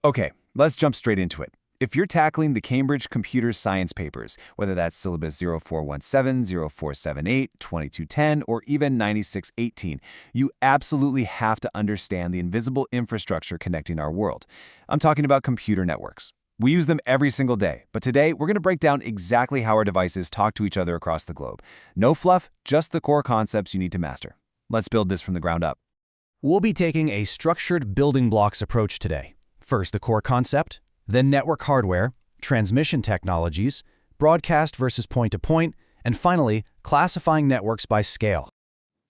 Okay, let's jump straight into it. If you're tackling the Cambridge Computer Science papers, whether that's syllabus 0417, 0478, 2210, or even 9618, you absolutely have to understand the invisible infrastructure connecting our world. I'm talking about computer networks. We use them every single day, but today we're going to break down exactly how our devices talk to each other across the globe. No fluff, just the core concepts you need to master. Let's build this from the ground up. We'll be taking a structured building blocks approach today. First, the core concept, then network hardware, transmission technologies, broadcast versus point-to-point, and finally, classifying networks by scale.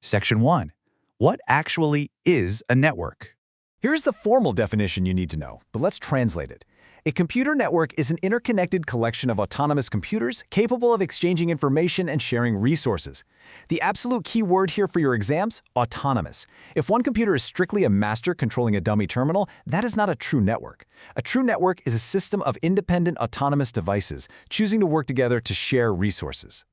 Section 1. What actually is a network? Here's the formal definition you need to know, but let's translate it. A computer network is an interconnected collection of autonomous computers capable of exchanging information and sharing resources. The absolute key word here for your exams, autonomous. If one computer is strictly a master controlling a dummy terminal, that is not a true network. A true network is a system of independent autonomous devices choosing to work together to share resources.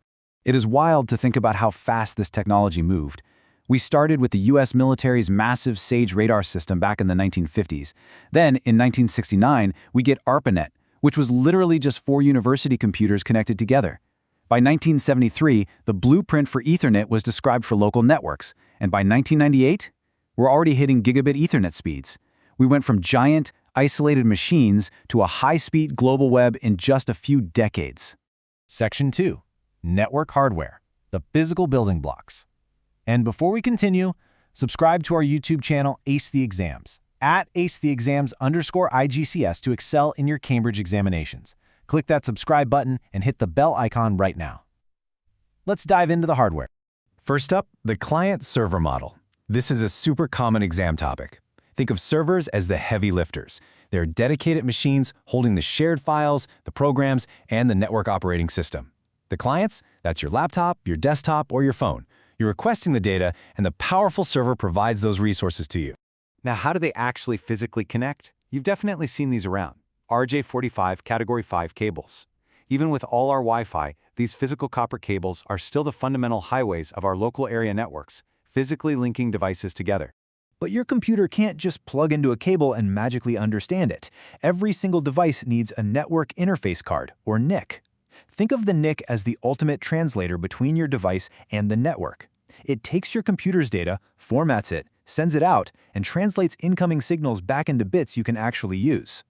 It is wild to think about how fast this technology moved. We started with the U.S. military's massive SAGE radar system back in the 1950s. Then, in 1969, we get ARPANET, which was literally just 4 university computers connected together. By 1973, the blueprint for Ethernet was described for local networks, and by 1998, we're already hitting gigabit Ethernet speeds. We went from giant, isolated machines to a high-speed global web in just a few decades. Section 2. Network hardware, the physical building blocks. And before we continue, subscribe to our YouTube channel, Ace the Exams, at acetheexams_IGCS to excel in your Cambridge examinations. Click that subscribe button and hit the bell icon right now. Let's dive into the hardware. First up, the client-server model. This is a super common exam topic. Think of servers as the heavy lifters. They're dedicated machines holding the shared files, the programs, and the network operating system. The clients, that's your laptop, your desktop, or your phone. You're requesting the data, and the powerful server provides those resources to you. Now, how do they actually physically connect? You've definitely seen these around. RJ45 Category 5 cables. Even with all our Wi-Fi, these physical copper cables are still the fundamental highways of our local area networks, physically linking devices together. But your computer can't just plug into a cable and magically understand it. Every single device needs a network interface card, or NIC. Think of the NIC as the ultimate translator between your device and the network. It takes your computer's data, formats it, sends it out, and translates incoming signals back into bits you can actually use.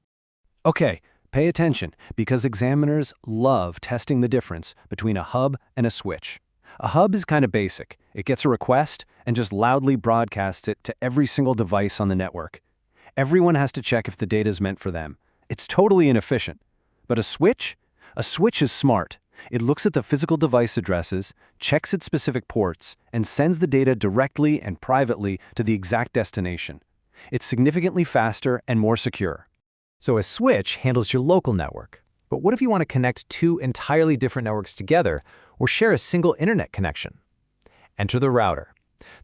Okay, pay attention, because examiners love testing the difference between a hub and a switch. A hub is kind of basic. It gets a request and just loudly broadcasts it to every single device on the network. Everyone has to check if the data is meant for them. It's totally inefficient. But a switch? A switch is smart. It looks at the physical device addresses, checks its specific ports, and sends the data directly and privately to the exact destination. It's significantly faster and more secure. So a switch handles your local network. But what if you want to connect 2 entirely different networks together or share a single internet connection? Enter the router.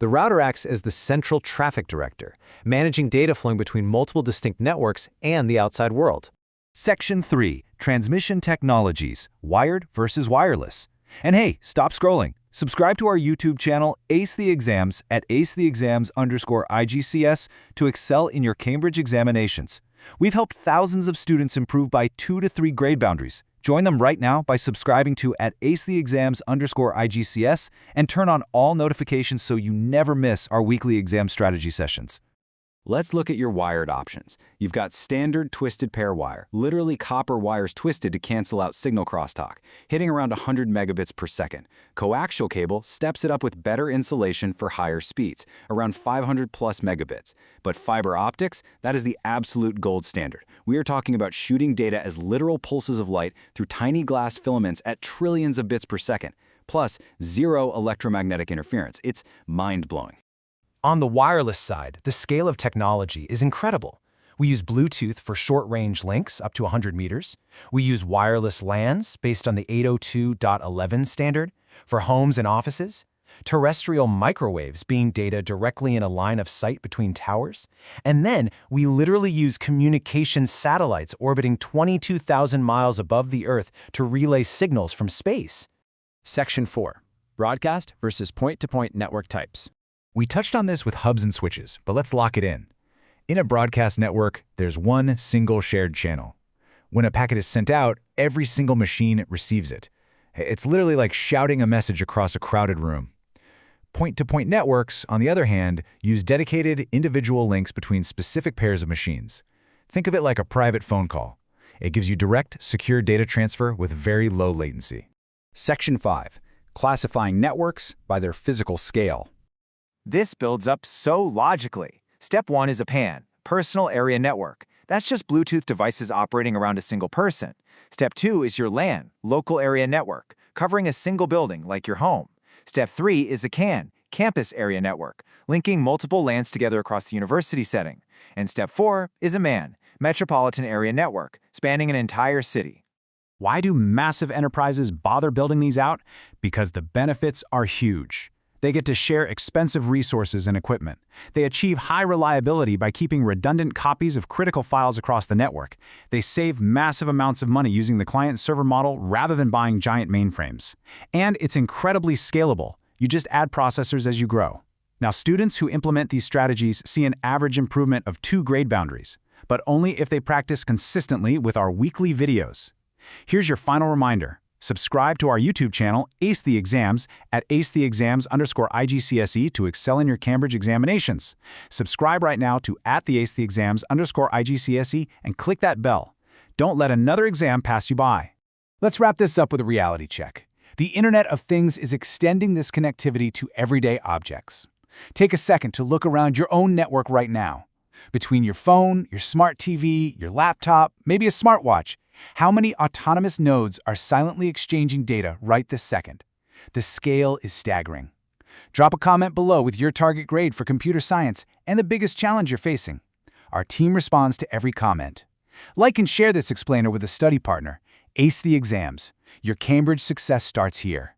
The router acts as the central traffic director, managing data flowing between multiple distinct networks and the outside world. Section 3. Transmission technologies, wired versus wireless. And hey, stop scrolling. Subscribe to our YouTube channel, Ace the Exams, at acetheexams_IGCS to excel in your Cambridge examinations. We've helped thousands of students improve by 2 to 3 grade boundaries. Join them right now by subscribing to at acetheexams_IGCS and turn on all notifications so you never miss our weekly exam strategy sessions. Let's look at your wired options. You've got standard twisted pair wire, literally copper wires twisted to cancel out signal crosstalk, hitting around 100 megabits per second. Coaxial cable steps it up with better insulation for higher speeds, around 500 plus megabits. But fiber optics, that is the absolute gold standard. We are talking about shooting data as literal pulses of light through tiny glass filaments at trillions of bits per second, plus 0 electromagnetic interference. It's mind-blowing. On the wireless side, the scale of technology is incredible. We use Bluetooth for short-range links up to 100 meters. We use wireless LANs based on the 802.11 standard for homes and offices. Terrestrial microwaves being data directly in a line of sight between towers. And then we literally use communication satellites orbiting 22,000 miles above the Earth to relay signals from space. Section 4. Broadcast versus point-to-point network types. We touched on this with hubs and switches, but let's lock it in. In a broadcast network, there's one single shared channel. When a packet is sent out, every single machine receives it. It's literally like shouting a message across a crowded room. Point-to-point networks, on the other hand, use dedicated, individual links between specific pairs of machines. Think of it like a private phone call. It gives you direct, secure data transfer with very low latency. Section 5. Classifying networks by their physical scale. This builds up so logically. Step 1 is a PAN, Personal Area Network. That's just Bluetooth devices operating around a single person. Step 2 is your LAN, Local Area Network, covering a single building like your home. Step 3 is a CAN, Campus Area Network, linking multiple LANs together across the university setting. And Step 4 is a MAN, Metropolitan Area Network, spanning an entire city. Why do massive enterprises bother building these out? Because the benefits are huge. They get to share expensive resources and equipment. They achieve high reliability by keeping redundant copies of critical files across the network. They save massive amounts of money using the client-server model rather than buying giant mainframes. And it's incredibly scalable. You just add processors as you grow. Now, students who implement these strategies see an average improvement of 2 grade boundaries, but only if they practice consistently with our weekly videos. Here's your final reminder. Subscribe to our YouTube channel, Ace the Exams, at acetheexams_IGCSE to excel in your Cambridge examinations. Subscribe right now to @theacetheexams_IGCSE and click that bell. Don't let another exam pass you by. Let's wrap this up with a reality check. The Internet of Things is extending this connectivity to everyday objects. Take a second to look around your own network right now. Between your phone, your smart TV, your laptop, maybe a smartwatch, how many autonomous nodes are silently exchanging data right this second? The scale is staggering. Drop a comment below with your target grade for computer science and the biggest challenge you're facing. Our team responds to every comment. Like and share this explainer with a study partner. Ace the Exams. Your Cambridge success starts here.